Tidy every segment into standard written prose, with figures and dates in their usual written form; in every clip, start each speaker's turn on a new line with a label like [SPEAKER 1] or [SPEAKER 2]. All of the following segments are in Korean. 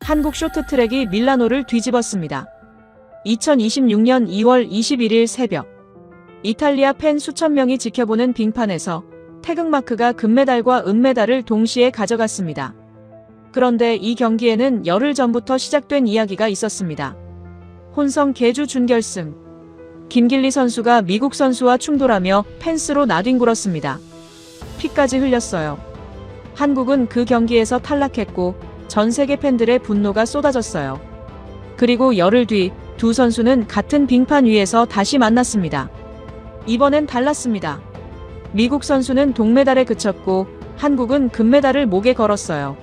[SPEAKER 1] 한국 쇼트트랙이 밀라노를 뒤집었습니다. 2026년 2월 21일 새벽, 이탈리아 팬 수천 명이 지켜보는 빙판에서 태극마크가 금메달과 은메달을 동시에 가져갔습니다. 그런데 이 경기에는 열흘 전부터 시작된 이야기가 있었습니다. 혼성 계주 준결승. 김길리 선수가 미국 선수와 충돌하며 펜스로 나뒹굴었습니다. 피까지 흘렸어요. 한국은 그 경기에서 탈락했고 전 세계 팬들의 분노가 쏟아졌어요. 그리고 열흘 뒤 두 선수는 같은 빙판 위에서 다시 만났습니다. 이번엔 달랐습니다. 미국 선수는 동메달에 그쳤고 한국은 금메달을 목에 걸었어요.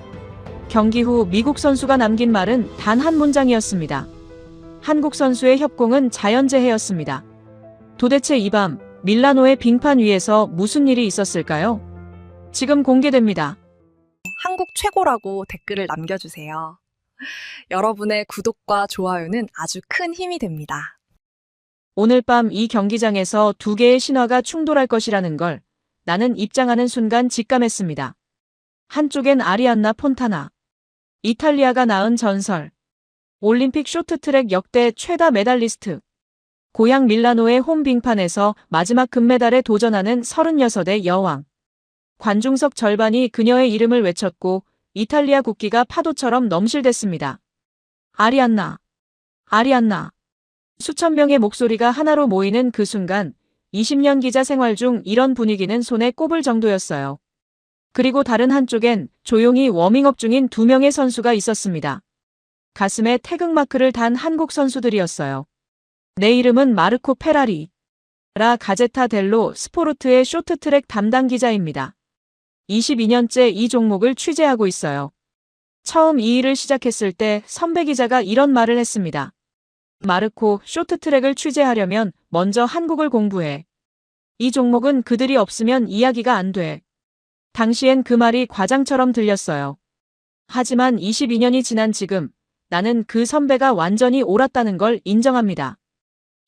[SPEAKER 1] 경기 후 미국 선수가 남긴 말은 단 한 문장이었습니다. 한국 선수의 협공은 자연재해였습니다. 도대체 이 밤 밀라노의 빙판 위에서 무슨 일이 있었을까요? 지금 공개됩니다.
[SPEAKER 2] 한국 최고라고 댓글을 남겨주세요. 여러분의 구독과 좋아요는 아주 큰 힘이 됩니다.
[SPEAKER 1] 오늘 밤 이 경기장에서 두 개의 신화가 충돌할 것이라는 걸 나는 입장하는 순간 직감했습니다. 한쪽엔 아리안나 폰타나. 이탈리아가 낳은 전설. 올림픽 쇼트트랙 역대 최다 메달리스트. 고향 밀라노의 홈 빙판에서 마지막 금메달에 도전하는 36의 여왕. 관중석 절반이 그녀의 이름을 외쳤고 이탈리아 국기가 파도처럼 넘실댔습니다. 아리안나. 아리안나. 수천 명의 목소리가 하나로 모이는 그 순간 20년 기자 생활 중 이런 분위기는 손에 꼽을 정도였어요. 그리고 다른 한쪽엔 조용히 워밍업 중인 두 명의 선수가 있었습니다. 가슴에 태극마크를 단 한국 선수들이었어요. 내 이름은 마르코 페라리. 라 가제타 델로 스포르트의 쇼트트랙 담당 기자입니다. 22년째 이 종목을 취재하고 있어요. 처음 이 일을 시작했을 때 선배 기자가 이런 말을 했습니다. 마르코, 쇼트트랙을 취재하려면 먼저 한국을 공부해. 이 종목은 그들이 없으면 이야기가 안 돼. 당시엔 그 말이 과장처럼 들렸어요. 하지만 22년이 지난 지금 나는 그 선배가 완전히 옳았다는 걸 인정합니다.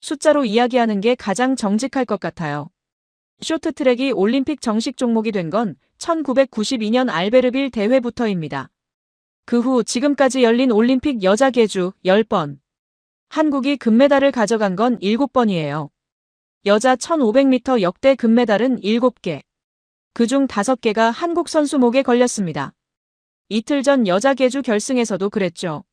[SPEAKER 1] 숫자로 이야기하는 게 가장 정직할 것 같아요. 쇼트트랙이 올림픽 정식 종목이 된 건 1992년 알베르빌 대회부터입니다. 그 후 지금까지 열린 올림픽 여자 계주 10번. 한국이 금메달을 가져간 건 7번이에요. 여자 1500m 역대 금메달은 7개. 그중 5개가 한국 선수 목에 걸렸습니다. 이틀 전 여자 계주 결승에서도 그랬죠.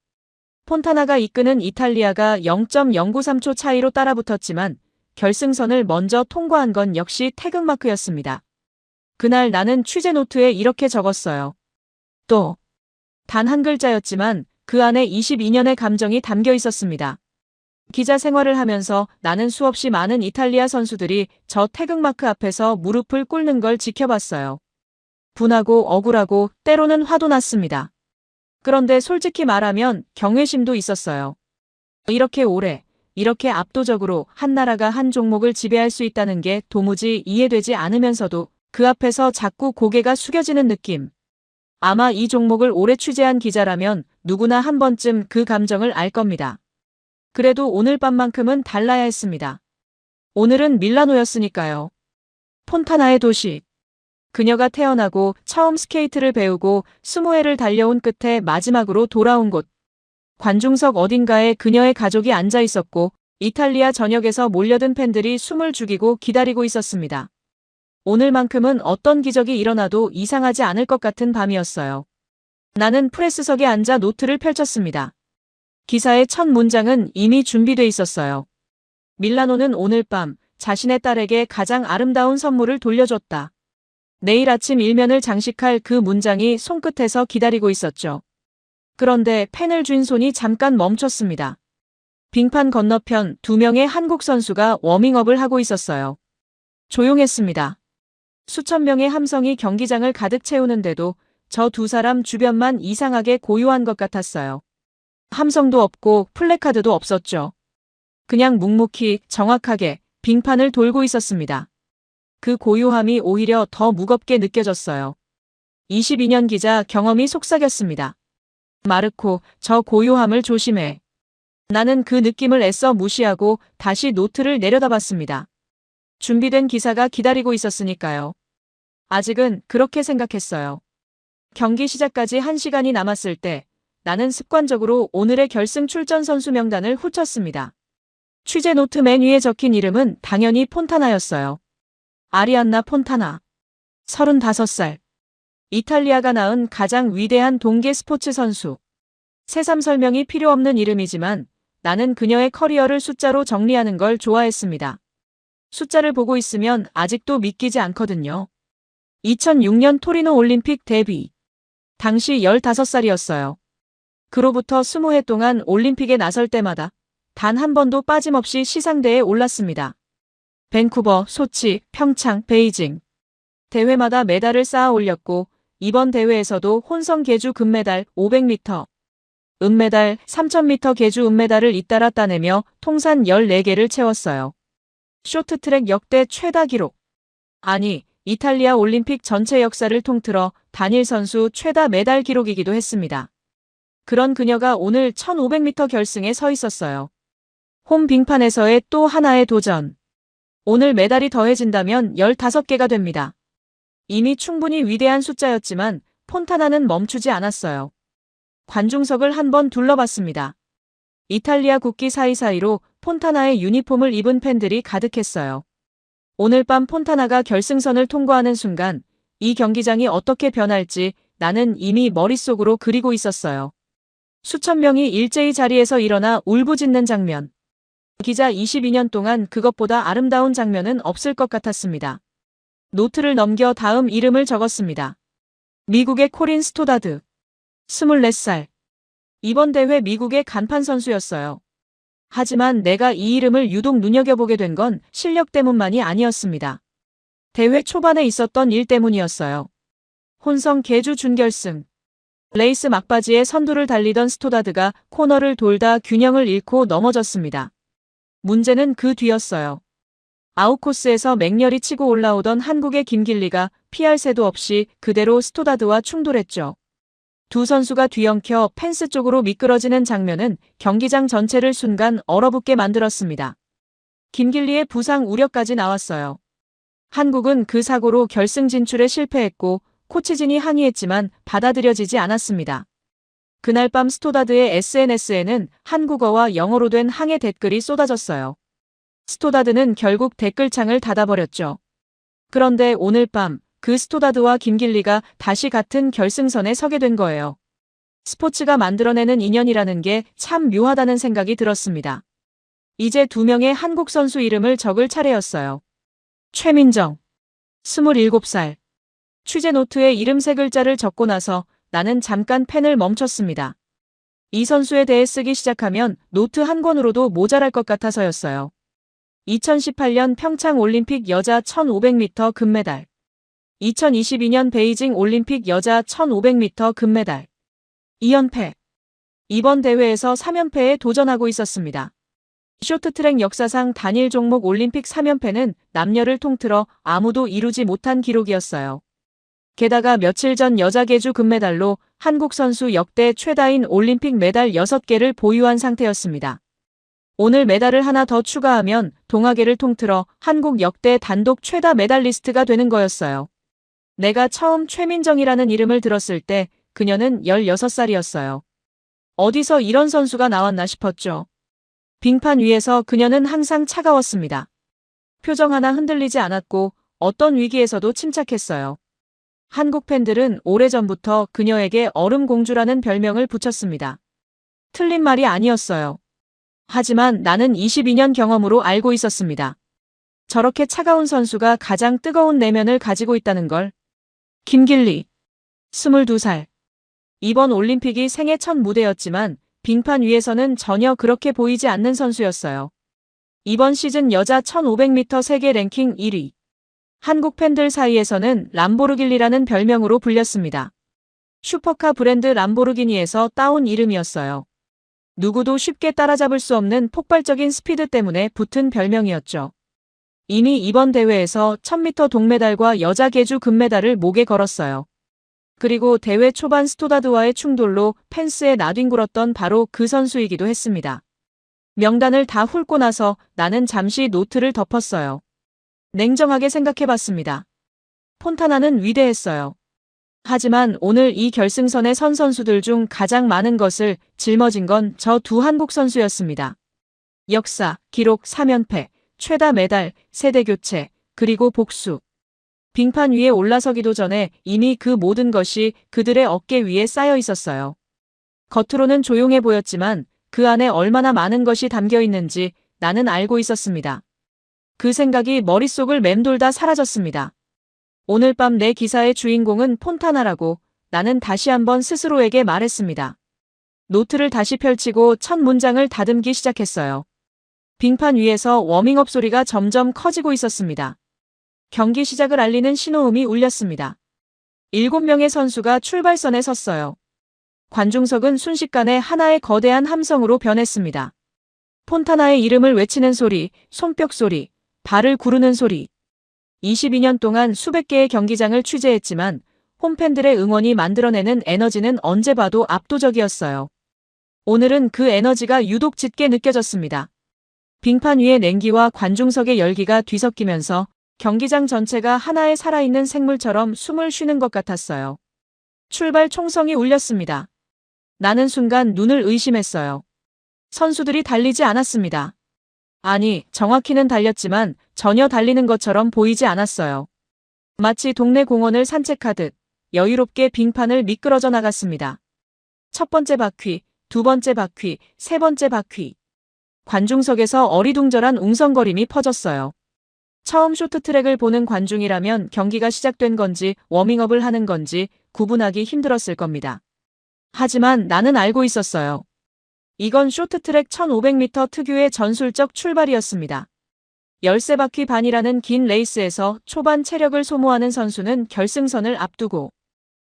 [SPEAKER 1] 폰타나가 이끄는 이탈리아가 0.093초 차이로 따라붙었지만 결승선을 먼저 통과한 건 역시 태극마크였습니다. 그날 나는 취재 노트에 이렇게 적었어요. 또. 단 한 글자였지만 그 안에 22년의 감정이 담겨 있었습니다. 기자 생활을 하면서 나는 수없이 많은 이탈리아 선수들이 저 태극마크 앞에서 무릎을 꿇는 걸 지켜봤어요. 분하고 억울하고 때로는 화도 났습니다. 그런데 솔직히 말하면 경외심도 있었어요. 이렇게 오래, 이렇게 압도적으로 한 나라가 한 종목을 지배할 수 있다는 게 도무지 이해되지 않으면서도 그 앞에서 자꾸 고개가 숙여지는 느낌. 아마 이 종목을 오래 취재한 기자라면 누구나 한 번쯤 그 감정을 알 겁니다. 그래도 오늘 밤만큼은 달라야 했습니다. 오늘은 밀라노였으니까요. 폰타나의 도시. 그녀가 태어나고 처음 스케이트를 배우고 20회를 달려온 끝에 마지막으로 돌아온 곳. 관중석 어딘가에 그녀의 가족이 앉아 있었고 이탈리아 전역에서 몰려든 팬들이 숨을 죽이고 기다리고 있었습니다. 오늘만큼은 어떤 기적이 일어나도 이상하지 않을 것 같은 밤이었어요. 나는 프레스석에 앉아 노트를 펼쳤습니다. 기사의 첫 문장은 이미 준비돼 있었어요. 밀라노는 오늘 밤 자신의 딸에게 가장 아름다운 선물을 돌려줬다. 내일 아침 일면을 장식할 그 문장이 손끝에서 기다리고 있었죠. 그런데 펜을 쥔 손이 잠깐 멈췄습니다. 빙판 건너편 두 명의 한국 선수가 워밍업을 하고 있었어요. 조용했습니다. 수천 명의 함성이 경기장을 가득 채우는데도 저 두 사람 주변만 이상하게 고요한 것 같았어요. 함성도 없고 플래카드도 없었죠. 그냥 묵묵히 정확하게 빙판을 돌고 있었습니다. 그 고요함이 오히려 더 무겁게 느껴졌어요. 22년 기자 경험이 속삭였습니다. 마르코, 저 고요함을 조심해. 나는 그 느낌을 애써 무시하고 다시 노트를 내려다봤습니다. 준비된 기사가 기다리고 있었으니까요. 아직은 그렇게 생각했어요. 경기 시작까지 1시간이 남았을 때 나는 습관적으로 오늘의 결승 출전 선수 명단을 훑었습니다. 취재 노트 맨 위에 적힌 이름은 당연히 폰타나였어요. 아리안나 폰타나. 35살. 이탈리아가 낳은 가장 위대한 동계 스포츠 선수. 새삼 설명이 필요 없는 이름이지만 나는 그녀의 커리어를 숫자로 정리하는 걸 좋아했습니다. 숫자를 보고 있으면 아직도 믿기지 않거든요. 2006년 토리노 올림픽 데뷔. 당시 15살이었어요. 그로부터 20해 동안 올림픽에 나설 때마다 단 한 번도 빠짐없이 시상대에 올랐습니다. 밴쿠버, 소치, 평창, 베이징. 대회마다 메달을 쌓아 올렸고 이번 대회에서도 혼성 계주 금메달 500m, 은메달 3000m 계주 은메달을 잇따라 따내며 통산 14개를 채웠어요. 쇼트트랙 역대 최다 기록. 아니, 이탈리아 올림픽 전체 역사를 통틀어 단일 선수 최다 메달 기록이기도 했습니다. 그런 그녀가 오늘 1500m 결승에 서 있었어요. 홈 빙판에서의 또 하나의 도전. 오늘 메달이 더해진다면 15개가 됩니다. 이미 충분히 위대한 숫자였지만 폰타나는 멈추지 않았어요. 관중석을 한번 둘러봤습니다. 이탈리아 국기 사이사이로 폰타나의 유니폼을 입은 팬들이 가득했어요. 오늘 밤 폰타나가 결승선을 통과하는 순간 이 경기장이 어떻게 변할지 나는 이미 머릿속으로 그리고 있었어요. 수천 명이 일제히 자리에서 일어나 울부짖는 장면. 기자 22년 동안 그것보다 아름다운 장면은 없을 것 같았습니다. 노트를 넘겨 다음 이름을 적었습니다. 미국의 코린 스토다드. 24살. 이번 대회 미국의 간판 선수였어요. 하지만 내가 이 이름을 유독 눈여겨보게 된 건 실력 때문만이 아니었습니다. 대회 초반에 있었던 일 때문이었어요. 혼성 계주 준결승. 레이스 막바지에 선두를 달리던 스토다드가 코너를 돌다 균형을 잃고 넘어졌습니다. 문제는 그 뒤였어요. 아웃코스에서 맹렬히 치고 올라오던 한국의 김길리가 피할 새도 없이 그대로 스토다드와 충돌했죠. 두 선수가 뒤엉켜 펜스 쪽으로 미끄러지는 장면은 경기장 전체를 순간 얼어붙게 만들었습니다. 김길리의 부상 우려까지 나왔어요. 한국은 그 사고로 결승 진출에 실패했고 코치진이 항의했지만 받아들여지지 않았습니다. 그날 밤 스토다드의 SNS에는 한국어와 영어로 된 항해 댓글이 쏟아졌어요. 스토다드는 결국 댓글창을 닫아버렸죠. 그런데 오늘 밤 그 스토다드와 김길리가 다시 같은 결승선에 서게 된 거예요. 스포츠가 만들어내는 인연이라는 게 참 묘하다는 생각이 들었습니다. 이제 두 명의 한국 선수 이름을 적을 차례였어요. 최민정. 27살. 취재 노트에 이름 세 글자를 적고 나서 나는 잠깐 펜을 멈췄습니다. 이 선수에 대해 쓰기 시작하면 노트 한 권으로도 모자랄 것 같아서였어요. 2018년 평창 올림픽 여자 1500m 금메달. 2022년 베이징 올림픽 여자 1500m 금메달. 2연패. 이번 대회에서 3연패에 도전하고 있었습니다. 쇼트트랙 역사상 단일 종목 올림픽 3연패는 남녀를 통틀어 아무도 이루지 못한 기록이었어요. 게다가 며칠 전 여자 계주 금메달로 한국 선수 역대 최다인 올림픽 메달 6개를 보유한 상태였습니다. 오늘 메달을 하나 더 추가하면 동아계를 통틀어 한국 역대 단독 최다 메달리스트가 되는 거였어요. 내가 처음 최민정이라는 이름을 들었을 때 그녀는 16살이었어요. 어디서 이런 선수가 나왔나 싶었죠. 빙판 위에서 그녀는 항상 차가웠습니다. 표정 하나 흔들리지 않았고 어떤 위기에서도 침착했어요. 한국 팬들은 오래전부터 그녀에게 얼음공주라는 별명을 붙였습니다. 틀린 말이 아니었어요. 하지만 나는 22년 경험으로 알고 있었습니다. 저렇게 차가운 선수가 가장 뜨거운 내면을 가지고 있다는 걸. 김길리. 22살. 이번 올림픽이 생애 첫 무대였지만 빙판 위에서는 전혀 그렇게 보이지 않는 선수였어요. 이번 시즌 여자 1500m 세계 랭킹 1위. 한국 팬들 사이에서는 람보르길리라는 별명으로 불렸습니다. 슈퍼카 브랜드 람보르기니에서 따온 이름이었어요. 누구도 쉽게 따라잡을 수 없는 폭발적인 스피드 때문에 붙은 별명이었죠. 이미 이번 대회에서 1000m 동메달과 여자 계주 금메달을 목에 걸었어요. 그리고 대회 초반 스토다드와의 충돌로 펜스에 나뒹굴었던 바로 그 선수이기도 했습니다. 명단을 다 훑고 나서 나는 잠시 노트를 덮었어요. 냉정하게 생각해봤습니다. 폰타나는 위대했어요. 하지만 오늘 이 결승선에 선 선수들 중 가장 많은 것을 짊어진 건 저 두 한국 선수였습니다. 역사, 기록 3연패, 최다 메달, 세대 교체, 그리고 복수. 빙판 위에 올라서기도 전에 이미 그 모든 것이 그들의 어깨 위에 쌓여 있었어요. 겉으로는 조용해 보였지만 그 안에 얼마나 많은 것이 담겨 있는지 나는 알고 있었습니다. 그 생각이 머릿속을 맴돌다 사라졌습니다. 오늘 밤 내 기사의 주인공은 폰타나라고 나는 다시 한번 스스로에게 말했습니다. 노트를 다시 펼치고 첫 문장을 다듬기 시작했어요. 빙판 위에서 워밍업 소리가 점점 커지고 있었습니다. 경기 시작을 알리는 신호음이 울렸습니다. 7명의 선수가 출발선에 섰어요. 관중석은 순식간에 하나의 거대한 함성으로 변했습니다. 폰타나의 이름을 외치는 소리, 손뼉 소리, 발을 구르는 소리. 22년 동안 수백 개의 경기장을 취재했지만 홈팬들의 응원이 만들어내는 에너지는 언제 봐도 압도적이었어요. 오늘은 그 에너지가 유독 짙게 느껴졌습니다. 빙판 위의 냉기와 관중석의 열기가 뒤섞이면서 경기장 전체가 하나의 살아있는 생물처럼 숨을 쉬는 것 같았어요. 출발 총성이 울렸습니다. 나는 순간 눈을 의심했어요. 선수들이 달리지 않았습니다. 아니, 정확히는 달렸지만 전혀 달리는 것처럼 보이지 않았어요. 마치 동네 공원을 산책하듯 여유롭게 빙판을 미끄러져 나갔습니다. 첫 번째 바퀴, 두 번째 바퀴, 세 번째 바퀴. 관중석에서 어리둥절한 웅성거림이 퍼졌어요. 처음 쇼트트랙을 보는 관중이라면 경기가 시작된 건지 워밍업을 하는 건지 구분하기 힘들었을 겁니다. 하지만 나는 알고 있었어요. 이건 쇼트트랙 1500m 특유의 전술적 출발이었습니다. 13바퀴 반이라는 긴 레이스에서 초반 체력을 소모하는 선수는 결승선을 앞두고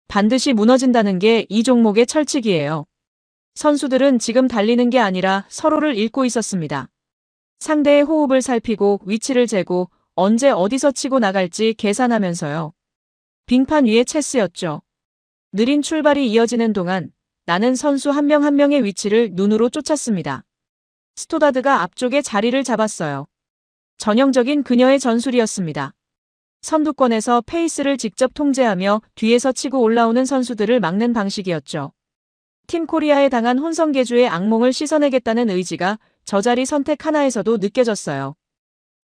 [SPEAKER 1] 반드시 무너진다는 게 이 종목의 철칙이에요. 선수들은 지금 달리는 게 아니라 서로를 읽고 있었습니다. 상대의 호흡을 살피고 위치를 재고 언제 어디서 치고 나갈지 계산하면서요. 빙판 위의 체스였죠. 느린 출발이 이어지는 동안 나는 선수 한 명 한 명의 위치를 눈으로 쫓았습니다. 스토다드가 앞쪽에 자리를 잡았어요. 전형적인 그녀의 전술이었습니다. 선두권에서 페이스를 직접 통제하며 뒤에서 치고 올라오는 선수들을 막는 방식이었죠. 팀 코리아에 당한 혼성계주의 악몽을 씻어내겠다는 의지가 저 자리 선택 하나에서도 느껴졌어요.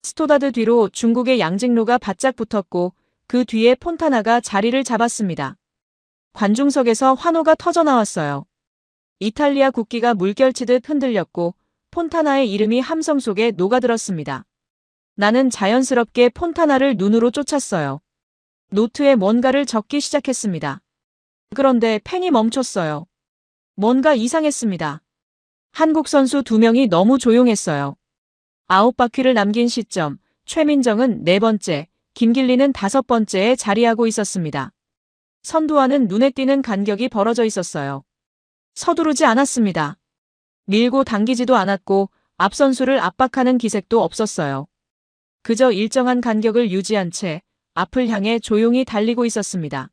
[SPEAKER 1] 스토다드 뒤로 중국의 양직루가 바짝 붙었고 그 뒤에 폰타나가 자리를 잡았습니다. 관중석에서 환호가 터져나왔어요. 이탈리아 국기가 물결치듯 흔들렸고 폰타나의 이름이 함성 속에 녹아들었습니다. 나는 자연스럽게 폰타나를 눈으로 쫓았어요. 노트에 뭔가를 적기 시작했습니다. 그런데 펜이 멈췄어요. 뭔가 이상했습니다. 한국 선수 2명이 너무 조용했어요. 9바퀴를 남긴 시점, 최민정은 4번째, 김길리는 5번째에 자리하고 있었습니다. 선두와는 눈에 띄는 간격이 벌어져 있었어요. 서두르지 않았습니다. 밀고 당기지도 않았고 앞 선수를 압박하는 기색도 없었어요. 그저 일정한 간격을 유지한 채 앞을 향해 조용히 달리고 있었습니다.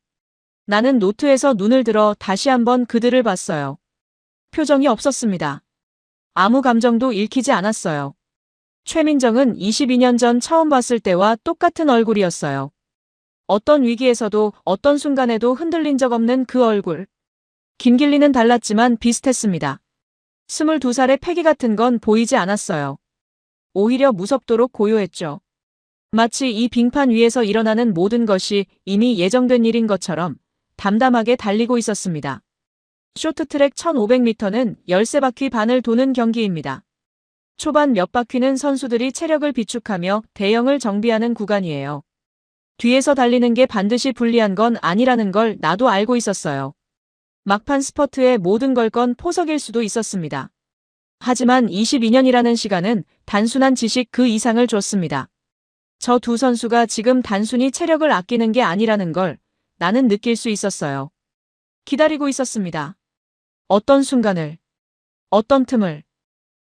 [SPEAKER 1] 나는 노트에서 눈을 들어 다시 한번 그들을 봤어요. 표정이 없었습니다. 아무 감정도 읽히지 않았어요. 최민정은 22년 전 처음 봤을 때와 똑같은 얼굴이었어요. 어떤 위기에서도 어떤 순간에도 흔들린 적 없는 그 얼굴. 김길리는 달랐지만 비슷했습니다. 22살의 패기 같은 건 보이지 않았어요. 오히려 무섭도록 고요했죠. 마치 이 빙판 위에서 일어나는 모든 것이 이미 예정된 일인 것처럼 담담하게 달리고 있었습니다. 쇼트트랙 1500m는 13바퀴 반을 도는 경기입니다. 초반 몇 바퀴는 선수들이 체력을 비축하며 대형을 정비하는 구간이에요. 뒤에서 달리는 게 반드시 불리한 건 아니라는 걸 나도 알고 있었어요. 막판 스퍼트에 모든 걸 건 포석일 수도 있었습니다. 하지만 22년이라는 시간은 단순한 지식 그 이상을 줬습니다. 저 두 선수가 지금 단순히 체력을 아끼는 게 아니라는 걸 나는 느낄 수 있었어요. 기다리고 있었습니다. 어떤 순간을, 어떤 틈을,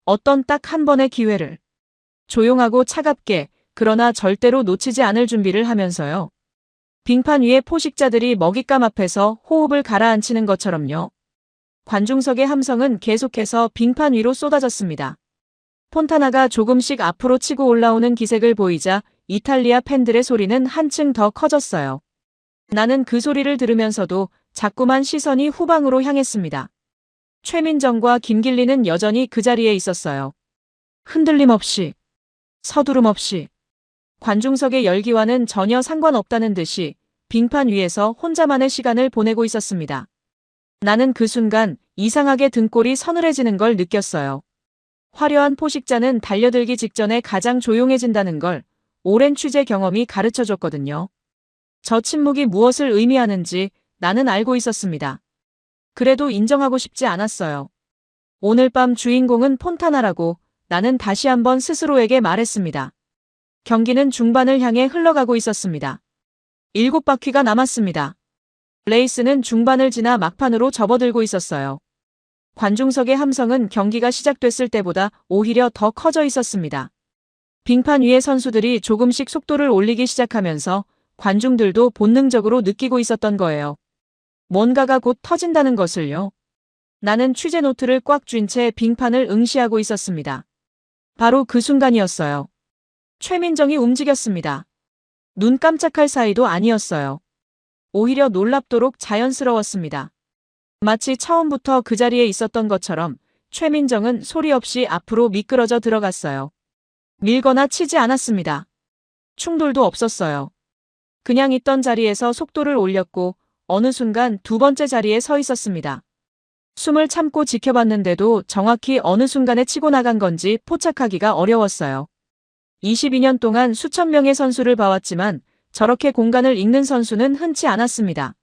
[SPEAKER 1] 어떤 딱 한 번의 기회를. 조용하고 차갑게, 그러나 절대로 놓치지 않을 준비를 하면서요. 빙판 위의 포식자들이 먹잇감 앞에서 호흡을 가라앉히는 것처럼요. 관중석의 함성은 계속해서 빙판 위로 쏟아졌습니다. 폰타나가 조금씩 앞으로 치고 올라오는 기색을 보이자 이탈리아 팬들의 소리는 한층 더 커졌어요. 나는 그 소리를 들으면서도 자꾸만 시선이 후방으로 향했습니다. 최민정과 김길리는 여전히 그 자리에 있었어요. 흔들림 없이, 서두름 없이. 관중석의 열기와는 전혀 상관없다는 듯이 빙판 위에서 혼자만의 시간을 보내고 있었습니다. 나는 그 순간 이상하게 등골이 서늘해지는 걸 느꼈어요. 화려한 포식자는 달려들기 직전에 가장 조용해진다는 걸 오랜 취재 경험이 가르쳐줬거든요. 저 침묵이 무엇을 의미하는지 나는 알고 있었습니다. 그래도 인정하고 싶지 않았어요. 오늘 밤 주인공은 폰타나라고 나는 다시 한번 스스로에게 말했습니다. 경기는 중반을 향해 흘러가고 있었습니다. 7바퀴가 남았습니다. 레이스는 중반을 지나 막판으로 접어들고 있었어요. 관중석의 함성은 경기가 시작됐을 때보다 오히려 더 커져 있었습니다. 빙판 위의 선수들이 조금씩 속도를 올리기 시작하면서 관중들도 본능적으로 느끼고 있었던 거예요. 뭔가가 곧 터진다는 것을요. 나는 취재 노트를 꽉 쥔 채 빙판을 응시하고 있었습니다. 바로 그 순간이었어요. 최민정이 움직였습니다. 눈 깜짝할 사이도 아니었어요. 오히려 놀랍도록 자연스러웠습니다. 마치 처음부터 그 자리에 있었던 것처럼 최민정은 소리 없이 앞으로 미끄러져 들어갔어요. 밀거나 치지 않았습니다. 충돌도 없었어요. 그냥 있던 자리에서 속도를 올렸고 어느 순간 두 번째 자리에 서 있었습니다. 숨을 참고 지켜봤는데도 정확히 어느 순간에 치고 나간 건지 포착하기가 어려웠어요. 22년 동안 수천 명의 선수를 봐왔지만 저렇게 공간을 읽는 선수는 흔치 않았습니다.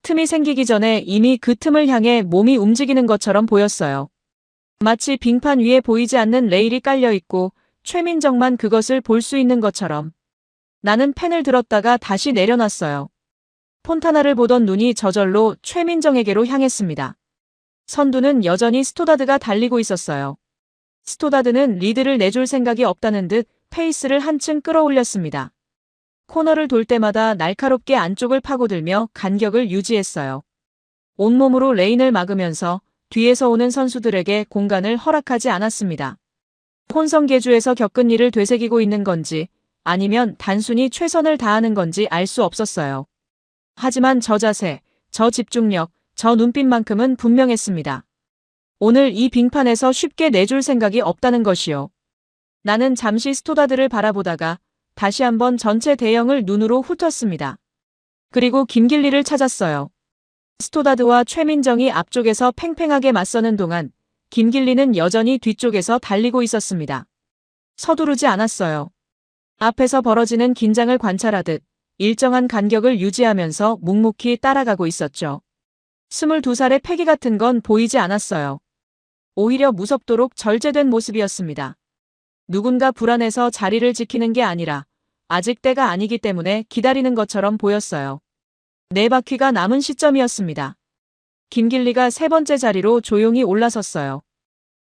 [SPEAKER 1] 틈이 생기기 전에 이미 그 틈을 향해 몸이 움직이는 것처럼 보였어요. 마치 빙판 위에 보이지 않는 레일이 깔려 있고 최민정만 그것을 볼 수 있는 것처럼. 나는 펜을 들었다가 다시 내려놨어요. 폰타나를 보던 눈이 저절로 최민정에게로 향했습니다. 선두는 여전히 스토다드가 달리고 있었어요. 스토다드는 리드를 내줄 생각이 없다는 듯 페이스를 한층 끌어올렸습니다. 코너를 돌 때마다 날카롭게 안쪽을 파고들며 간격을 유지했어요. 온몸으로 레인을 막으면서 뒤에서 오는 선수들에게 공간을 허락하지 않았습니다. 혼성계주에서 겪은 일을 되새기고 있는 건지 아니면 단순히 최선을 다하는 건지 알 수 없었어요. 하지만 저 자세, 저 집중력, 저 눈빛만큼은 분명했습니다. 오늘 이 빙판에서 쉽게 내줄 생각이 없다는 것이요. 나는 잠시 스토다드를 바라보다가 다시 한번 전체 대형을 눈으로 훑었습니다. 그리고 김길리를 찾았어요. 스토다드와 최민정이 앞쪽에서 팽팽하게 맞서는 동안 김길리는 여전히 뒤쪽에서 달리고 있었습니다. 서두르지 않았어요. 앞에서 벌어지는 긴장을 관찰하듯 일정한 간격을 유지하면서 묵묵히 따라가고 있었죠. 22살의 패기 같은 건 보이지 않았어요. 오히려 무섭도록 절제된 모습이었습니다. 누군가 불안해서 자리를 지키는 게 아니라 아직 때가 아니기 때문에 기다리는 것처럼 보였어요. 4바퀴가 남은 시점이었습니다. 김길리가 세 번째 자리로 조용히 올라섰어요.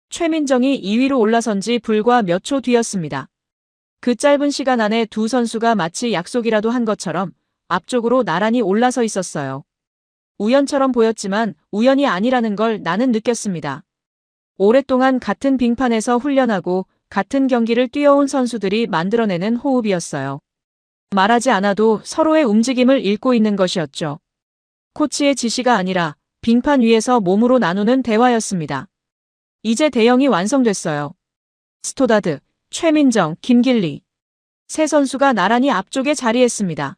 [SPEAKER 1] 최민정이 2위로 올라선 지 불과 몇 초 뒤였습니다. 그 짧은 시간 안에 두 선수가 마치 약속이라도 한 것처럼 앞쪽으로 나란히 올라서 있었어요. 우연처럼 보였지만 우연이 아니라는 걸 나는 느꼈습니다. 오랫동안 같은 빙판에서 훈련하고 같은 경기를 뛰어온 선수들이 만들어내는 호흡이었어요. 말하지 않아도 서로의 움직임을 읽고 있는 것이었죠. 코치의 지시가 아니라 빙판 위에서 몸으로 나누는 대화였습니다. 이제 대형이 완성됐어요. 스토다드, 최민정, 김길리. 세 선수가 나란히 앞쪽에 자리했습니다.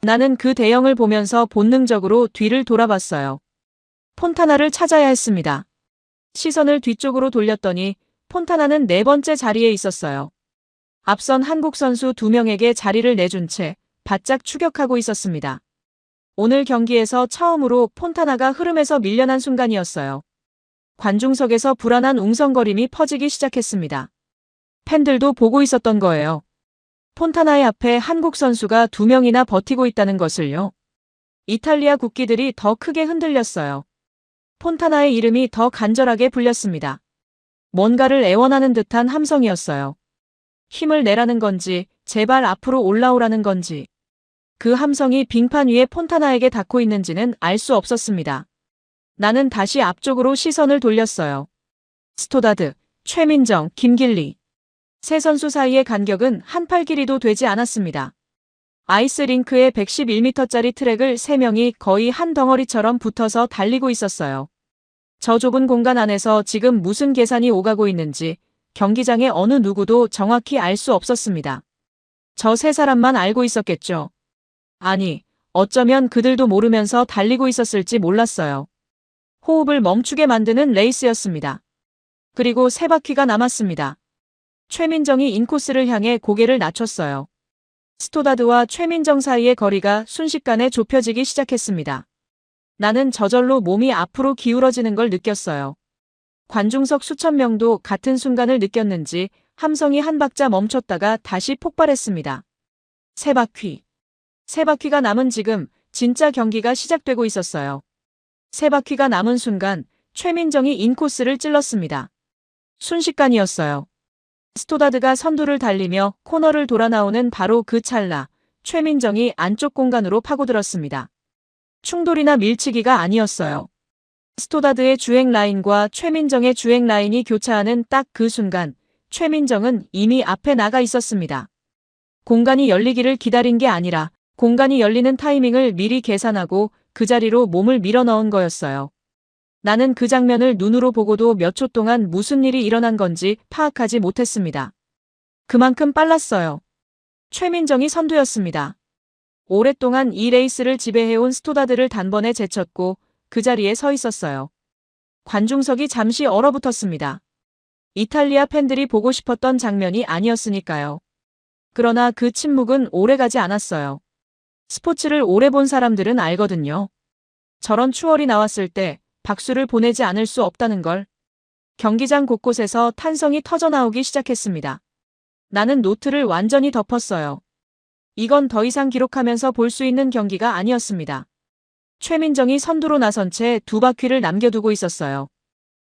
[SPEAKER 1] 나는 그 대형을 보면서 본능적으로 뒤를 돌아봤어요. 폰타나를 찾아야 했습니다. 시선을 뒤쪽으로 돌렸더니 폰타나는 4번째 자리에 있었어요. 앞선 한국 선수 2명에게 자리를 내준 채 바짝 추격하고 있었습니다. 오늘 경기에서 처음으로 폰타나가 흐름에서 밀려난 순간이었어요. 관중석에서 불안한 웅성거림이 퍼지기 시작했습니다. 팬들도 보고 있었던 거예요. 폰타나의 앞에 한국 선수가 2명이나 버티고 있다는 것을요. 이탈리아 국기들이 더 크게 흔들렸어요. 폰타나의 이름이 더 간절하게 불렸습니다. 뭔가를 애원하는 듯한 함성이었어요. 힘을 내라는 건지, 제발 앞으로 올라오라는 건지. 그 함성이 빙판 위에 폰타나에게 닿고 있는지는 알 수 없었습니다. 나는 다시 앞쪽으로 시선을 돌렸어요. 스토다드, 최민정, 김길리. 세 선수 사이의 간격은 한 팔 길이도 되지 않았습니다. 아이스링크에 111m짜리 트랙을 3명이 거의 한 덩어리처럼 붙어서 달리고 있었어요. 저 좁은 공간 안에서 지금 무슨 계산이 오가고 있는지 경기장의 어느 누구도 정확히 알 수 없었습니다. 저 세 사람만 알고 있었겠죠. 아니, 어쩌면 그들도 모르면서 달리고 있었을지 몰랐어요. 호흡을 멈추게 만드는 레이스였습니다. 그리고 3바퀴가 남았습니다. 최민정이 인코스를 향해 고개를 낮췄어요. 스토다드와 최민정 사이의 거리가 순식간에 좁혀지기 시작했습니다. 나는 저절로 몸이 앞으로 기울어지는 걸 느꼈어요. 관중석 수천 명도 같은 순간을 느꼈는지 함성이 한 박자 멈췄다가 다시 폭발했습니다. 3바퀴. 3바퀴가 남은 지금 진짜 경기가 시작되고 있었어요. 3바퀴가 남은 순간 최민정이 인코스를 찔렀습니다. 순식간이었어요. 스토다드가 선두를 달리며 코너를 돌아 나오는 바로 그 찰나 최민정이 안쪽 공간으로 파고들었습니다. 충돌이나 밀치기가 아니었어요. 스토다드의 주행 라인과 최민정의 주행 라인이 교차하는 딱 그 순간 최민정은 이미 앞에 나가 있었습니다. 공간이 열리기를 기다린 게 아니라 공간이 열리는 타이밍을 미리 계산하고 그 자리로 몸을 밀어 넣은 거였어요. 나는 그 장면을 눈으로 보고도 몇 초 동안 무슨 일이 일어난 건지 파악하지 못했습니다. 그만큼 빨랐어요. 최민정이 선두였습니다. 오랫동안 이 레이스를 지배해온 스토다드를 단번에 제쳤고 그 자리에 서 있었어요. 관중석이 잠시 얼어붙었습니다. 이탈리아 팬들이 보고 싶었던 장면이 아니었으니까요. 그러나 그 침묵은 오래가지 않았어요. 스포츠를 오래 본 사람들은 알거든요. 저런 추월이 나왔을 때 박수를 보내지 않을 수 없다는 걸. 경기장 곳곳에서 탄성이 터져나오기 시작했습니다. 나는 노트를 완전히 덮었어요. 이건 더 이상 기록하면서 볼 수 있는 경기가 아니었습니다. 최민정이 선두로 나선 채 2바퀴를 남겨두고 있었어요.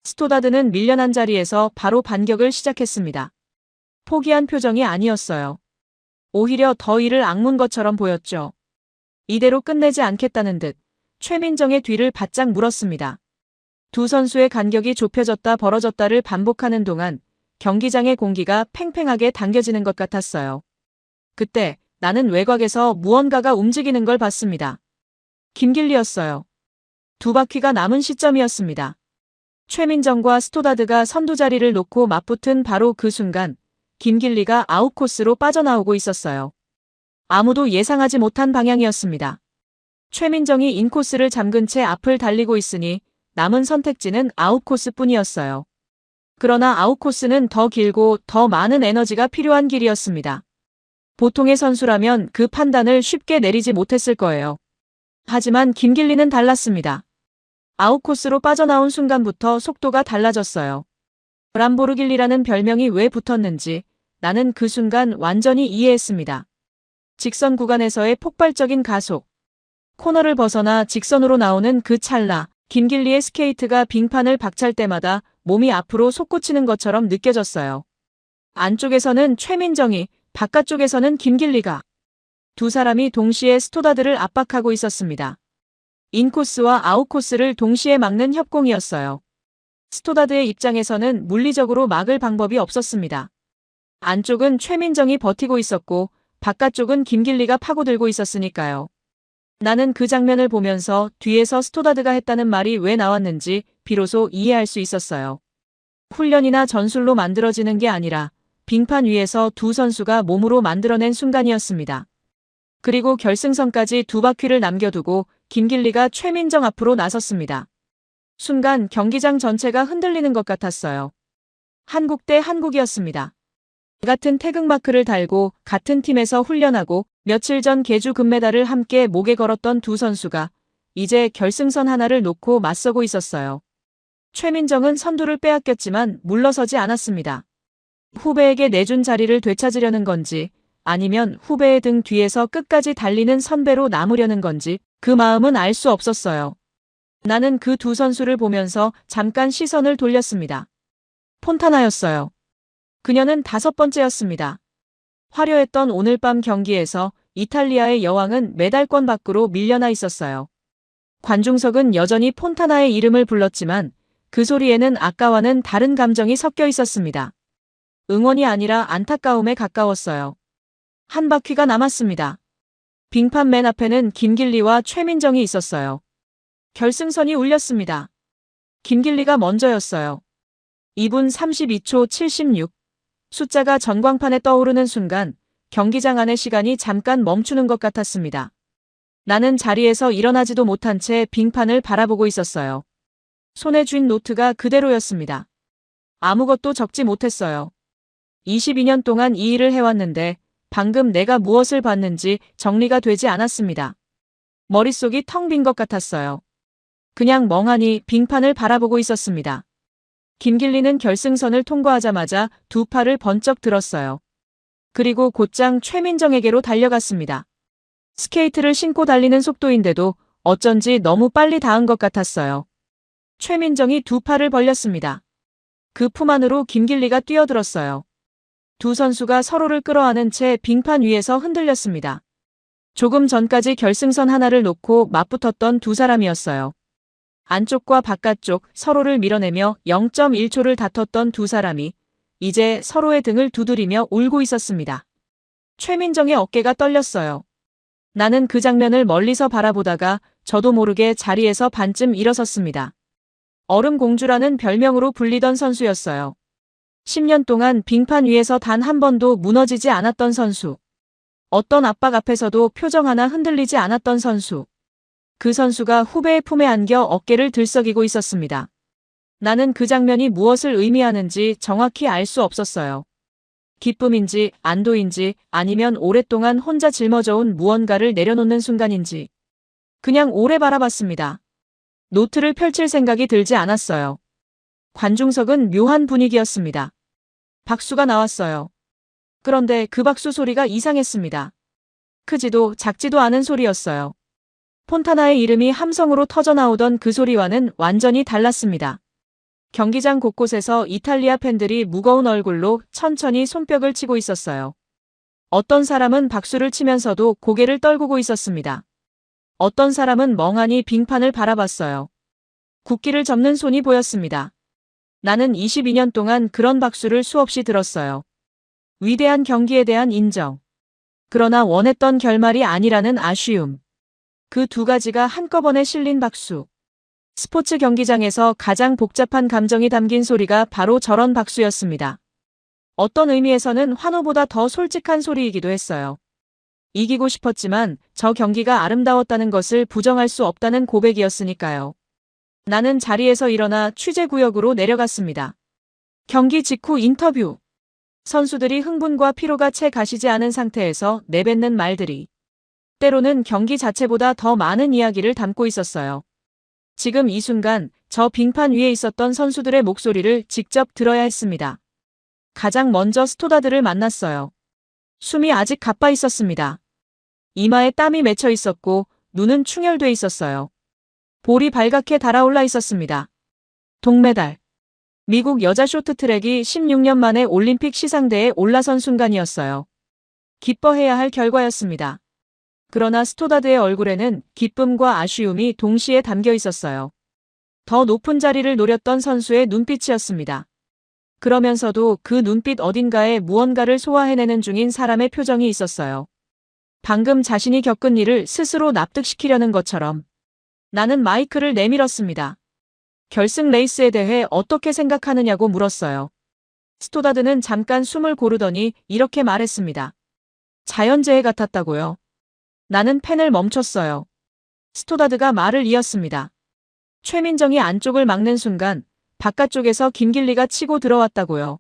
[SPEAKER 1] 스토다드는 밀려난 자리에서 바로 반격을 시작했습니다. 포기한 표정이 아니었어요. 오히려 더 이를 악문 것처럼 보였죠. 이대로 끝내지 않겠다는 듯 최민정의 뒤를 바짝 물었습니다. 두 선수의 간격이 좁혀졌다 벌어졌다를 반복하는 동안 경기장의 공기가 팽팽하게 당겨지는 것 같았어요. 그때 나는 외곽에서 무언가가 움직이는 걸 봤습니다. 김길리였어요. 2바퀴가 남은 시점이었습니다. 최민정과 스토다드가 선두 자리를 놓고 맞붙은 바로 그 순간 김길리가 아웃코스로 빠져나오고 있었어요. 아무도 예상하지 못한 방향이었습니다. 최민정이 인코스를 잠근 채 앞을 달리고 있으니 남은 선택지는 아웃코스뿐이었어요. 그러나 아웃코스는 더 길고 더 많은 에너지가 필요한 길이었습니다. 보통의 선수라면 그 판단을 쉽게 내리지 못했을 거예요. 하지만 김길리는 달랐습니다. 아웃코스로 빠져나온 순간부터 속도가 달라졌어요. 람보르길리라는 별명이 왜 붙었는지 나는 그 순간 완전히 이해했습니다. 직선 구간에서의 폭발적인 가속. 코너를 벗어나 직선으로 나오는 그 찰나, 김길리의 스케이트가 빙판을 박찰 때마다 몸이 앞으로 솟구치는 것처럼 느껴졌어요. 안쪽에서는 최민정이, 바깥쪽에서는 김길리가. 두 사람이 동시에 스토다드를 압박하고 있었습니다. 인코스와 아웃코스를 동시에 막는 협공이었어요. 스토다드의 입장에서는 물리적으로 막을 방법이 없었습니다. 안쪽은 최민정이 버티고 있었고 바깥쪽은 김길리가 파고들고 있었으니까요. 나는 그 장면을 보면서 뒤에서 스토다드가 했다는 말이 왜 나왔는지 비로소 이해할 수 있었어요. 훈련이나 전술로 만들어지는 게 아니라 빙판 위에서 두 선수가 몸으로 만들어낸 순간이었습니다. 그리고 결승선까지 2바퀴를 남겨두고 김길리가 최민정 앞으로 나섰습니다. 순간 경기장 전체가 흔들리는 것 같았어요. 한국 대 한국이었습니다. 같은 태극마크를 달고 같은 팀에서 훈련하고 며칠 전 계주 금메달을 함께 목에 걸었던 두 선수가 이제 결승선 하나를 놓고 맞서고 있었어요. 최민정은 선두를 빼앗겼지만 물러서지 않았습니다. 후배에게 내준 자리를 되찾으려는 건지 아니면 후배의 등 뒤에서 끝까지 달리는 선배로 남으려는 건지 그 마음은 알 수 없었어요. 나는 그 두 선수를 보면서 잠깐 시선을 돌렸습니다. 폰타나였어요. 그녀는 5번째였습니다. 화려했던 오늘 밤 경기에서 이탈리아의 여왕은 메달권 밖으로 밀려나 있었어요. 관중석은 여전히 폰타나의 이름을 불렀지만 그 소리에는 아까와는 다른 감정이 섞여 있었습니다. 응원이 아니라 안타까움에 가까웠어요. 한 바퀴가 남았습니다. 빙판 맨 앞에는 김길리와 최민정이 있었어요. 결승선이 울렸습니다. 김길리가 먼저였어요. 2분 32초 76. 숫자가 전광판에 떠오르는 순간 경기장 안의 시간이 잠깐 멈추는 것 같았습니다. 나는 자리에서 일어나지도 못한 채 빙판을 바라보고 있었어요. 손에 쥔 노트가 그대로였습니다. 아무것도 적지 못했어요. 22년 동안 이 일을 해왔는데 방금 내가 무엇을 봤는지 정리가 되지 않았습니다. 머릿속이 텅 빈 것 같았어요. 그냥 멍하니 빙판을 바라보고 있었습니다. 김길리는 결승선을 통과하자마자 두 팔을 번쩍 들었어요. 그리고 곧장 최민정에게로 달려갔습니다. 스케이트를 신고 달리는 속도인데도 어쩐지 너무 빨리 닿은 것 같았어요. 최민정이 두 팔을 벌렸습니다. 그 품 안으로 김길리가 뛰어들었어요. 두 선수가 서로를 끌어안은 채 빙판 위에서 흔들렸습니다. 조금 전까지 결승선 하나를 놓고 맞붙었던 두 사람이었어요. 안쪽과 바깥쪽 서로를 밀어내며 0.1초를 다퉜던 두 사람이 이제 서로의 등을 두드리며 울고 있었습니다. 최민정의 어깨가 떨렸어요. 나는 그 장면을 멀리서 바라보다가 저도 모르게 자리에서 반쯤 일어섰습니다. 얼음공주라는 별명으로 불리던 선수였어요. 10년 동안 빙판 위에서 단 한 번도 무너지지 않았던 선수. 어떤 압박 앞에서도 표정 하나 흔들리지 않았던 선수. 그 선수가 후배의 품에 안겨 어깨를 들썩이고 있었습니다. 나는 그 장면이 무엇을 의미하는지 정확히 알 수 없었어요. 기쁨인지 안도인지 아니면 오랫동안 혼자 짊어져온 무언가를 내려놓는 순간인지. 그냥 오래 바라봤습니다. 노트를 펼칠 생각이 들지 않았어요. 관중석은 묘한 분위기였습니다. 박수가 나왔어요. 그런데 그 박수 소리가 이상했습니다. 크지도 작지도 않은 소리였어요. 폰타나의 이름이 함성으로 터져나오던 그 소리와는 완전히 달랐습니다. 경기장 곳곳에서 이탈리아 팬들이 무거운 얼굴로 천천히 손뼉을 치고 있었어요. 어떤 사람은 박수를 치면서도 고개를 떨구고 있었습니다. 어떤 사람은 멍하니 빙판을 바라봤어요. 국기를 접는 손이 보였습니다. 나는 22년 동안 그런 박수를 수없이 들었어요. 위대한 경기에 대한 인정. 그러나 원했던 결말이 아니라는 아쉬움. 그 두 가지가 한꺼번에 실린 박수. 스포츠 경기장에서 가장 복잡한 감정이 담긴 소리가 바로 저런 박수였습니다. 어떤 의미에서는 환호보다 더 솔직한 소리이기도 했어요. 이기고 싶었지만 저 경기가 아름다웠다는 것을 부정할 수 없다는 고백이었으니까요. 나는 자리에서 일어나 취재구역으로 내려갔습니다. 경기 직후 인터뷰. 선수들이 흥분과 피로가 채 가시지 않은 상태에서 내뱉는 말들이 때로는 경기 자체보다 더 많은 이야기를 담고 있었어요. 지금 이 순간 저 빙판 위에 있었던 선수들의 목소리를 직접 들어야 했습니다. 가장 먼저 스토다드를 만났어요. 숨이 아직 가빠 있었습니다. 이마에 땀이 맺혀 있었고 눈은 충혈돼 있었어요. 볼이 발갛게 달아올라 있었습니다. 동메달. 미국 여자 쇼트트랙이 16년 만에 올림픽 시상대에 올라선 순간이었어요. 기뻐해야 할 결과였습니다. 그러나 스토다드의 얼굴에는 기쁨과 아쉬움이 동시에 담겨 있었어요. 더 높은 자리를 노렸던 선수의 눈빛이었습니다. 그러면서도 그 눈빛 어딘가에 무언가를 소화해내는 중인 사람의 표정이 있었어요. 방금 자신이 겪은 일을 스스로 납득시키려는 것처럼. 나는 마이크를 내밀었습니다. 결승 레이스에 대해 어떻게 생각하느냐고 물었어요. 스토다드는 잠깐 숨을 고르더니 이렇게 말했습니다. 자연재해 같았다고요. 나는 펜을 멈췄어요. 스토다드가 말을 이었습니다. 최민정이 안쪽을 막는 순간 바깥쪽에서 김길리가 치고 들어왔다고요.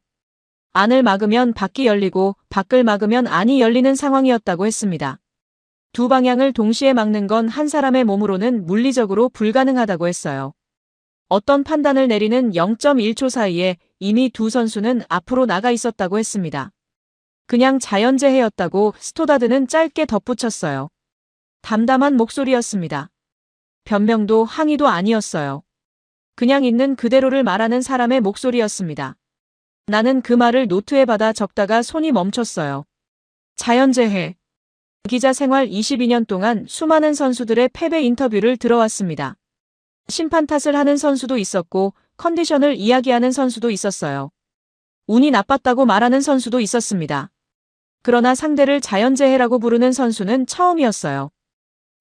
[SPEAKER 1] 안을 막으면 밖이 열리고 밖을 막으면 안이 열리는 상황이었다고 했습니다. 두 방향을 동시에 막는 건 한 사람의 몸으로는 물리적으로 불가능하다고 했어요. 어떤 판단을 내리는 0.1초 사이에 이미 두 선수는 앞으로 나가 있었다고 했습니다. 그냥 자연재해였다고 스토다드는 짧게 덧붙였어요. 담담한 목소리였습니다. 변명도 항의도 아니었어요. 그냥 있는 그대로를 말하는 사람의 목소리였습니다. 나는 그 말을 노트에 받아 적다가 손이 멈췄어요. 자연재해. 기자 생활 22년 동안 수많은 선수들의 패배 인터뷰를 들어왔습니다. 심판 탓을 하는 선수도 있었고 컨디션을 이야기하는 선수도 있었어요. 운이 나빴다고 말하는 선수도 있었습니다. 그러나 상대를 자연재해라고 부르는 선수는 처음이었어요.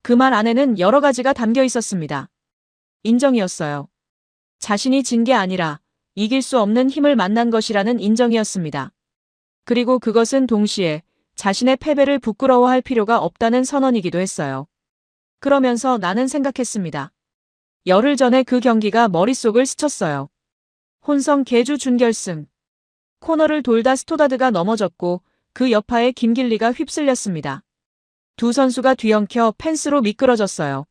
[SPEAKER 1] 그 말 안에는 여러 가지가 담겨 있었습니다. 인정이었어요. 자신이 진 게 아니라 이길 수 없는 힘을 만난 것이라는 인정이었습니다. 그리고 그것은 동시에 자신의 패배를 부끄러워할 필요가 없다는 선언이기도 했어요. 그러면서 나는 생각했습니다. 열흘 전에 그 경기가 머릿속을 스쳤어요. 혼성 계주 준결승. 코너를 돌다 스토다드가 넘어졌고 그 여파에 김길리가 휩쓸렸습니다. 두 선수가 뒤엉켜 펜스로 미끄러졌어요.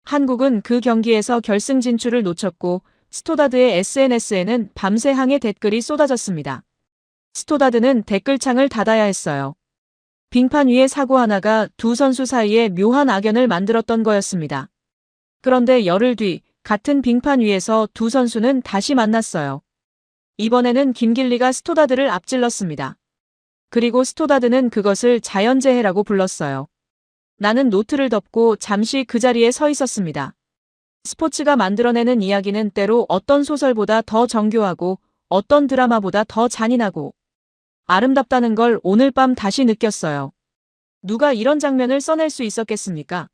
[SPEAKER 1] 한국은 그 경기에서 결승 진출을 놓쳤고 스토다드의 SNS에는 밤새 항해 댓글이 쏟아졌습니다. 스토다드는 댓글창을 닫아야 했어요. 빙판 위의 사고 하나가 두 선수 사이에 묘한 악연을 만들었던 거였습니다. 그런데 열흘 뒤 같은 빙판 위에서 두 선수는 다시 만났어요. 이번에는 김길리가 스토다드를 앞질렀습니다. 그리고 스토다드는 그것을 자연재해라고 불렀어요. 나는 노트를 덮고 잠시 그 자리에 서 있었습니다. 스포츠가 만들어내는 이야기는 때로 어떤 소설보다 더 정교하고 어떤 드라마보다 더 잔인하고 아름답다는 걸 오늘 밤 다시 느꼈어요. 누가 이런 장면을 써낼 수 있었겠습니까?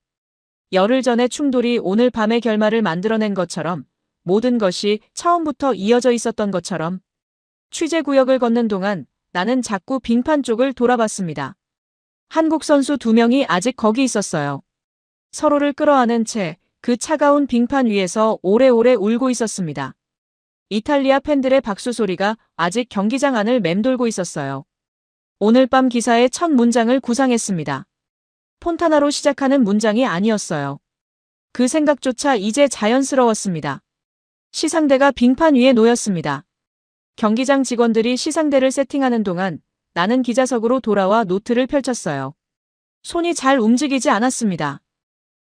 [SPEAKER 1] 열흘 전의 충돌이 오늘 밤의 결말을 만들어낸 것처럼 모든 것이 처음부터 이어져 있었던 것처럼 취재 구역을 걷는 동안 나는 자꾸 빙판 쪽을 돌아봤습니다. 한국 선수 2명이 아직 거기 있었어요. 서로를 끌어안은 채 그 차가운 빙판 위에서 오래오래 울고 있었습니다. 이탈리아 팬들의 박수 소리가 아직 경기장 안을 맴돌고 있었어요. 오늘 밤 기사의 첫 문장을 구상했습니다. 폰타나로 시작하는 문장이 아니었어요. 그 생각조차 이제 자연스러웠습니다. 시상대가 빙판 위에 놓였습니다. 경기장 직원들이 시상대를 세팅하는 동안 나는 기자석으로 돌아와 노트를 펼쳤어요. 손이 잘 움직이지 않았습니다.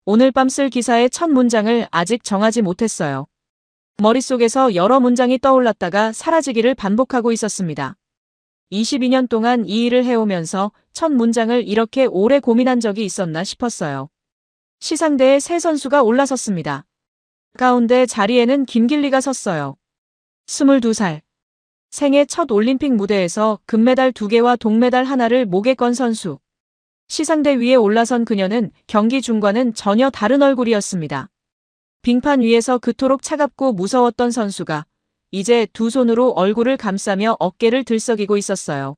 [SPEAKER 1] 오늘 밤 쓸 기사의 첫 문장을 아직 정하지 못했어요. 머릿속에서 여러 문장이 떠올랐다가 사라지기를 반복하고 있었습니다. 22년 동안 이 일을 해오면서 첫 문장을 이렇게 오래 고민한 적이 있었나 싶었어요. 시상대에 세 선수가 올라섰습니다. 가운데 자리에는 김길리가 섰어요. 22살. 생애 첫 올림픽 무대에서 금메달 2개와 동메달 하나를 목에 건 선수. 시상대 위에 올라선 그녀는 경기 중과는 전혀 다른 얼굴이었습니다. 빙판 위에서 그토록 차갑고 무서웠던 선수가 이제 두 손으로 얼굴을 감싸며 어깨를 들썩이고 있었어요.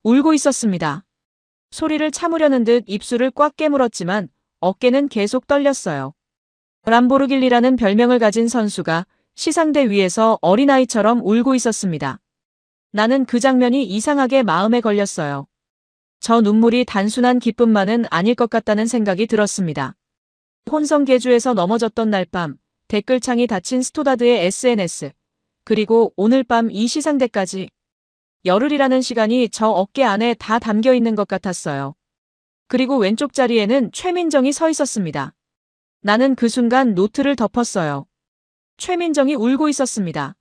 [SPEAKER 1] 울고 있었습니다. 소리를 참으려는 듯 입술을 꽉 깨물었지만 어깨는 계속 떨렸어요. 람보르길리라는 별명을 가진 선수가 시상대 위에서 어린아이처럼 울고 있었습니다. 나는 그 장면이 이상하게 마음에 걸렸어요. 저 눈물이 단순한 기쁨만은 아닐 것 같다는 생각이 들었습니다. 혼성 계주에서 넘어졌던 날 밤, 댓글창이 닫힌 스토다드의 SNS, 그리고 오늘 밤 이 시상대까지. 열흘이라는 시간이 저 어깨 안에 다 담겨 있는 것 같았어요. 그리고 왼쪽 자리에는 최민정이 서 있었습니다. 나는 그 순간 노트를 덮었어요. 최민정이 울고 있었습니다.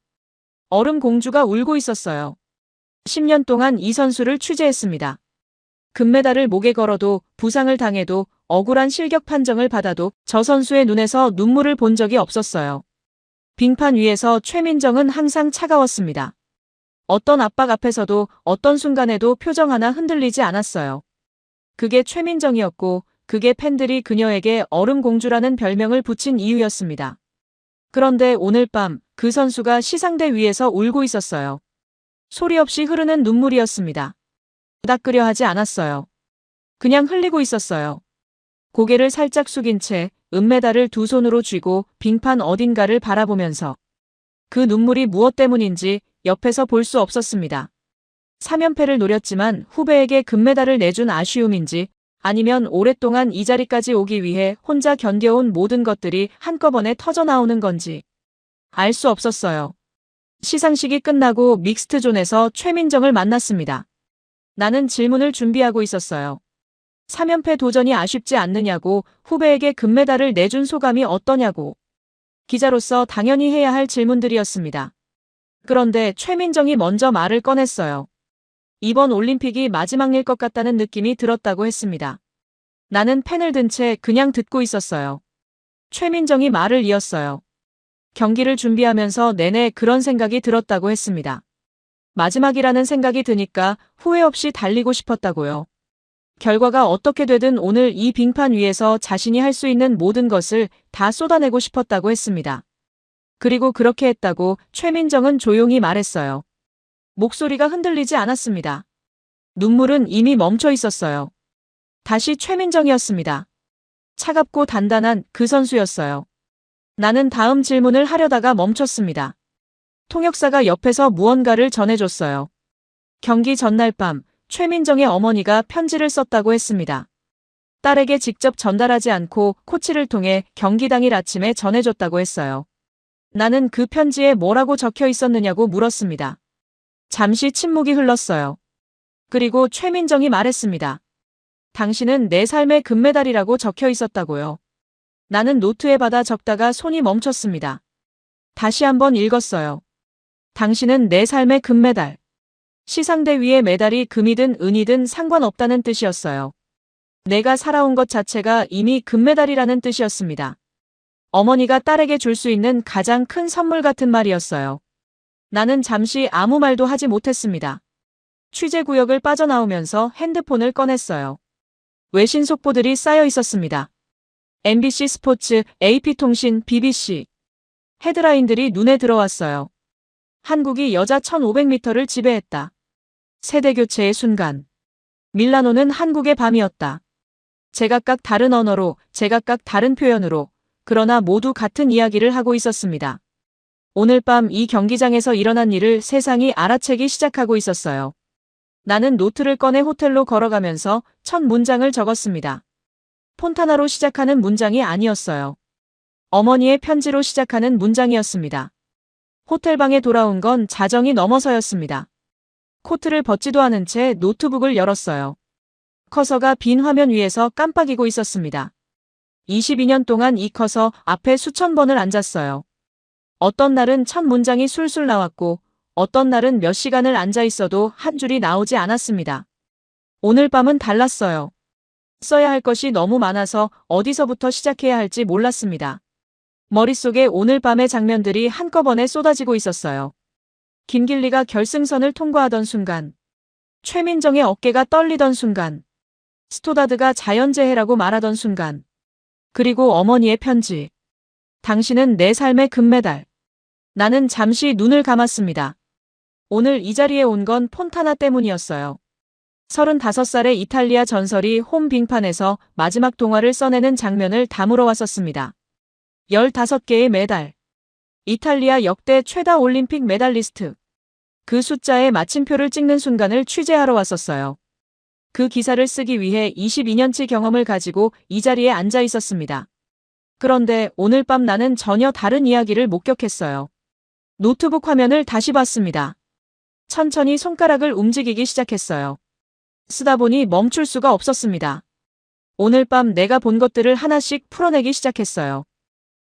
[SPEAKER 1] 얼음 공주가 울고 있었어요. 10년 동안 이 선수를 취재했습니다. 금메달을 목에 걸어도 부상을 당해도 억울한 실격 판정을 받아도 저 선수의 눈에서 눈물을 본 적이 없었어요. 빙판 위에서 최민정은 항상 차가웠습니다. 어떤 압박 앞에서도 어떤 순간에도 표정 하나 흔들리지 않았어요. 그게 최민정이었고 그게 팬들이 그녀에게 얼음공주라는 별명을 붙인 이유였습니다. 그런데 오늘 밤 그 선수가 시상대 위에서 울고 있었어요. 소리 없이 흐르는 눈물이었습니다. 부닥끄려 하지 않았어요. 그냥 흘리고 있었어요. 고개를 살짝 숙인 채 은메달을 두 손으로 쥐고 빙판 어딘가를 바라보면서 그 눈물이 무엇 때문인지 옆에서 볼 수 없었습니다. 3연패를 노렸지만 후배에게 금메달을 내준 아쉬움인지 아니면 오랫동안 이 자리까지 오기 위해 혼자 견뎌온 모든 것들이 한꺼번에 터져나오는 건지 알 수 없었어요. 시상식이 끝나고 믹스트존에서 최민정을 만났습니다. 나는 질문을 준비하고 있었어요. 3연패 도전이 아쉽지 않느냐고, 후배에게 금메달을 내준 소감이 어떠냐고. 기자로서 당연히 해야 할 질문들이었습니다. 그런데 최민정이 먼저 말을 꺼냈어요. 이번 올림픽이 마지막일 것 같다는 느낌이 들었다고 했습니다. 나는 펜을 든 채 그냥 듣고 있었어요. 최민정이 말을 이었어요. 경기를 준비하면서 내내 그런 생각이 들었다고 했습니다. 마지막이라는 생각이 드니까 후회 없이 달리고 싶었다고요. 결과가 어떻게 되든 오늘 이 빙판 위에서 자신이 할 수 있는 모든 것을 다 쏟아내고 싶었다고 했습니다. 그리고 그렇게 했다고 최민정은 조용히 말했어요. 목소리가 흔들리지 않았습니다. 눈물은 이미 멈춰 있었어요. 다시 최민정이었습니다. 차갑고 단단한 그 선수였어요. 나는 다음 질문을 하려다가 멈췄습니다. 통역사가 옆에서 무언가를 전해줬어요. 경기 전날 밤 최민정의 어머니가 편지를 썼다고 했습니다. 딸에게 직접 전달하지 않고 코치를 통해 경기 당일 아침에 전해줬다고 했어요. 나는 그 편지에 뭐라고 적혀 있었느냐고 물었습니다. 잠시 침묵이 흘렀어요. 그리고 최민정이 말했습니다. 당신은 내 삶의 금메달이라고 적혀 있었다고요. 나는 노트에 받아 적다가 손이 멈췄습니다. 다시 한번 읽었어요. 당신은 내 삶의 금메달. 시상대 위의 메달이 금이든 은이든 상관없다는 뜻이었어요. 내가 살아온 것 자체가 이미 금메달이라는 뜻이었습니다. 어머니가 딸에게 줄 수 있는 가장 큰 선물 같은 말이었어요. 나는 잠시 아무 말도 하지 못했습니다. 취재 구역을 빠져나오면서 핸드폰을 꺼냈어요. 외신 속보들이 쌓여 있었습니다. MBC 스포츠, AP통신, BBC. 헤드라인들이 눈에 들어왔어요. 한국이 여자 1500m를 지배했다. 세대교체의 순간. 밀라노는 한국의 밤이었다. 제각각 다른 언어로, 제각각 다른 표현으로, 그러나 모두 같은 이야기를 하고 있었습니다. 오늘 밤 이 경기장에서 일어난 일을 세상이 알아채기 시작하고 있었어요. 나는 노트를 꺼내 호텔로 걸어가면서 첫 문장을 적었습니다. 폰타나로 시작하는 문장이 아니었어요. 어머니의 편지로 시작하는 문장이었습니다. 호텔방에 돌아온 건 자정이 넘어서였습니다. 코트를 벗지도 않은 채 노트북을 열었어요. 커서가 빈 화면 위에서 깜빡이고 있었습니다. 22년 동안 이 커서 앞에 수천 번을 앉았어요. 어떤 날은 첫 문장이 술술 나왔고 어떤 날은 몇 시간을 앉아 있어도 한 줄이 나오지 않았습니다. 오늘 밤은 달랐어요. 써야 할 것이 너무 많아서 어디서부터 시작해야 할지 몰랐습니다. 머릿속에 오늘 밤의 장면들이 한꺼번에 쏟아지고 있었어요. 김길리가 결승선을 통과하던 순간, 최민정의 어깨가 떨리던 순간, 스토다드가 자연재해라고 말하던 순간, 그리고 어머니의 편지. 당신은 내 삶의 금메달. 나는 잠시 눈을 감았습니다. 오늘 이 자리에 온 건 폰타나 때문이었어요. 35살의 이탈리아 전설이 홈 빙판에서 마지막 동화를 써내는 장면을 담으러 왔었습니다. 15개의 메달. 이탈리아 역대 최다 올림픽 메달리스트. 그 숫자에 마침표를 찍는 순간을 취재하러 왔었어요. 그 기사를 쓰기 위해 22년치 경험을 가지고 이 자리에 앉아 있었습니다. 그런데 오늘 밤 나는 전혀 다른 이야기를 목격했어요. 노트북 화면을 다시 봤습니다. 천천히 손가락을 움직이기 시작했어요. 쓰다 보니 멈출 수가 없었습니다. 오늘 밤 내가 본 것들을 하나씩 풀어내기 시작했어요.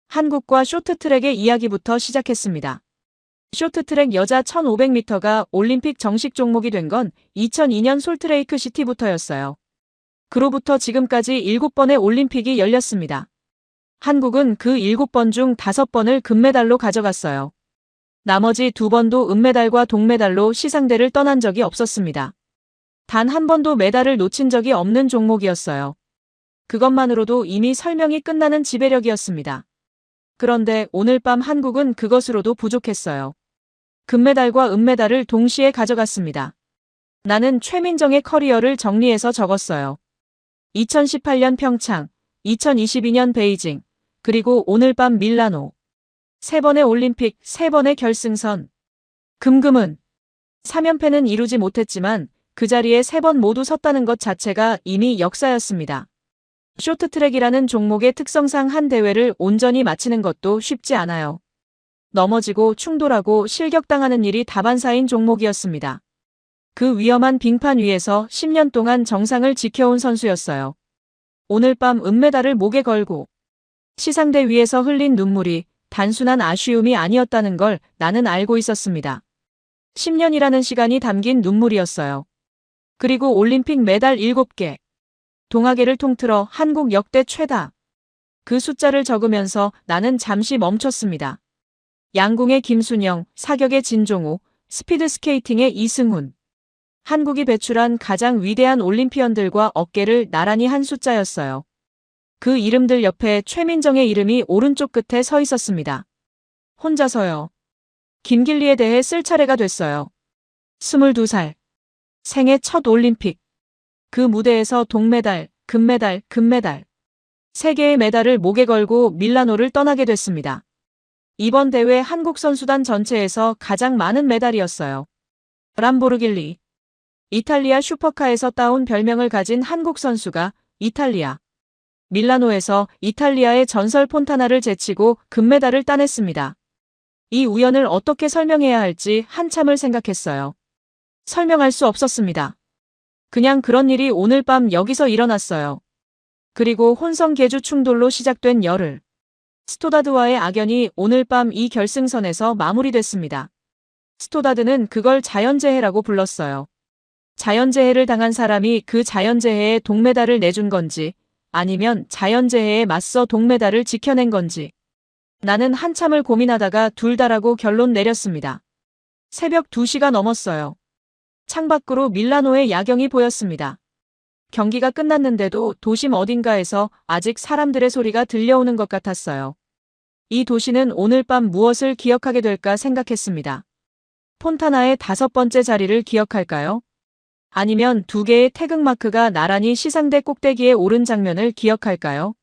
[SPEAKER 1] 한국과 쇼트트랙의 이야기부터 시작했습니다. 쇼트트랙 여자 1500m가 올림픽 정식 종목이 된 건 2002년 솔트레이크 시티부터였어요. 그로부터 지금까지 7번의 올림픽이 열렸습니다. 한국은 그 7번 중 5번을 금메달로 가져갔어요. 나머지 2번도 은메달과 동메달로 시상대를 떠난 적이 없었습니다. 단 한 번도 메달을 놓친 적이 없는 종목이었어요. 그것만으로도 이미 설명이 끝나는 지배력이었습니다. 그런데 오늘 밤 한국은 그것으로도 부족했어요. 금메달과 은메달을 동시에 가져갔습니다. 나는 최민정의 커리어를 정리해서 적었어요. 2018년 평창, 2022년 베이징, 그리고 오늘 밤 밀라노. 3번의 올림픽, 3번의 결승선. 금은 3연패는 이루지 못했지만 그 자리에 3번 모두 섰다는 것 자체가 이미 역사였습니다. 쇼트트랙이라는 종목의 특성상 한 대회를 온전히 마치는 것도 쉽지 않아요. 넘어지고 충돌하고 실격당하는 일이 다반사인 종목이었습니다. 그 위험한 빙판 위에서 10년 동안 정상을 지켜온 선수였어요. 오늘 밤 은메달을 목에 걸고 시상대 위에서 흘린 눈물이 단순한 아쉬움이 아니었다는 걸 나는 알고 있었습니다. 10년이라는 시간이 담긴 눈물이었어요. 그리고 올림픽 메달 7개. 동아계를 통틀어 한국 역대 최다. 그 숫자를 적으면서 나는 잠시 멈췄습니다. 양궁의 김순영, 사격의 진종우, 스피드 스케이팅의 이승훈. 한국이 배출한 가장 위대한 올림피언들과 어깨를 나란히 한 숫자였어요. 그 이름들 옆에 최민정의 이름이 오른쪽 끝에 서 있었습니다. 혼자서요. 김길리에 대해 쓸 차례가 됐어요. 22살. 생애 첫 올림픽. 그 무대에서 동메달, 금메달, 금메달. 세 개의 메달을 목에 걸고 밀라노를 떠나게 됐습니다. 이번 대회 한국 선수단 전체에서 가장 많은 메달이었어요. 람보르길리. 이탈리아 슈퍼카에서 따온 별명을 가진 한국 선수가 이탈리아. 밀라노에서 이탈리아의 전설 폰타나를 제치고 금메달을 따냈습니다. 이 우연을 어떻게 설명해야 할지 한참을 생각했어요. 설명할 수 없었습니다. 그냥 그런 일이 오늘 밤 여기서 일어났어요. 그리고 혼성 계주 충돌로 시작된 열흘. 스토다드와의 악연이 오늘 밤 이 결승선에서 마무리됐습니다. 스토다드는 그걸 자연재해라고 불렀어요. 자연재해를 당한 사람이 그 자연재해에 동메달을 내준 건지 아니면 자연재해에 맞서 동메달을 지켜낸 건지. 나는 한참을 고민하다가 둘 다라고 결론 내렸습니다. 새벽 2시가 넘었어요. 창밖으로 밀라노의 야경이 보였습니다. 경기가 끝났는데도 도심 어딘가에서 아직 사람들의 소리가 들려오는 것 같았어요. 이 도시는 오늘 밤 무엇을 기억하게 될까 생각했습니다. 폰타나의 5번째 자리를 기억할까요? 아니면 2개의 태극마크가 나란히 시상대 꼭대기에 오른 장면을 기억할까요?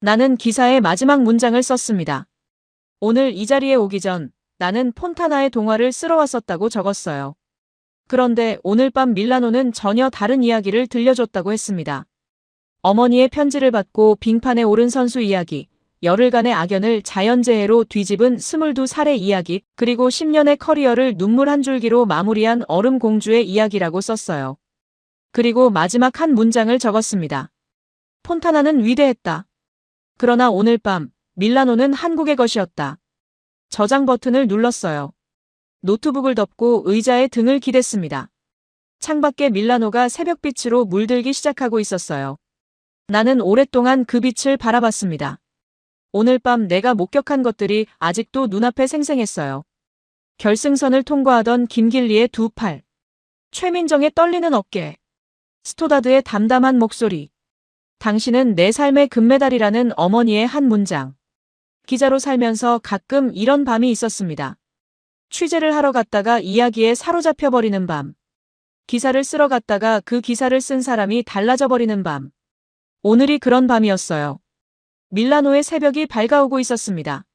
[SPEAKER 1] 나는 기사의 마지막 문장을 썼습니다. 오늘 이 자리에 오기 전 나는 폰타나의 동화를 쓸어 왔었다고 적었어요. 그런데 오늘 밤 밀라노는 전혀 다른 이야기를 들려줬다고 했습니다. 어머니의 편지를 받고 빙판에 오른 선수 이야기, 열흘간의 악연을 자연재해로 뒤집은 22살의 이야기, 그리고 10년의 커리어를 눈물 한 줄기로 마무리한 얼음공주의 이야기라고 썼어요. 그리고 마지막 한 문장을 적었습니다. 폰타나는 위대했다. 그러나 오늘 밤 밀라노는 한국의 것이었다. 저장 버튼을 눌렀어요. 노트북을 덮고 의자에 등을 기댔습니다. 창밖에 밀라노가 새벽빛으로 물들기 시작하고 있었어요. 나는 오랫동안 그 빛을 바라봤습니다. 오늘 밤 내가 목격한 것들이 아직도 눈앞에 생생했어요. 결승선을 통과하던 김길리의 두 팔. 최민정의 떨리는 어깨. 스토다드의 담담한 목소리. 당신은 내 삶의 금메달이라는 어머니의 한 문장. 기자로 살면서 가끔 이런 밤이 있었습니다. 취재를 하러 갔다가 이야기에 사로잡혀 버리는 밤. 기사를 쓰러 갔다가 그 기사를 쓴 사람이 달라져 버리는 밤. 오늘이 그런 밤이었어요. 밀라노의 새벽이 밝아오고 있었습니다.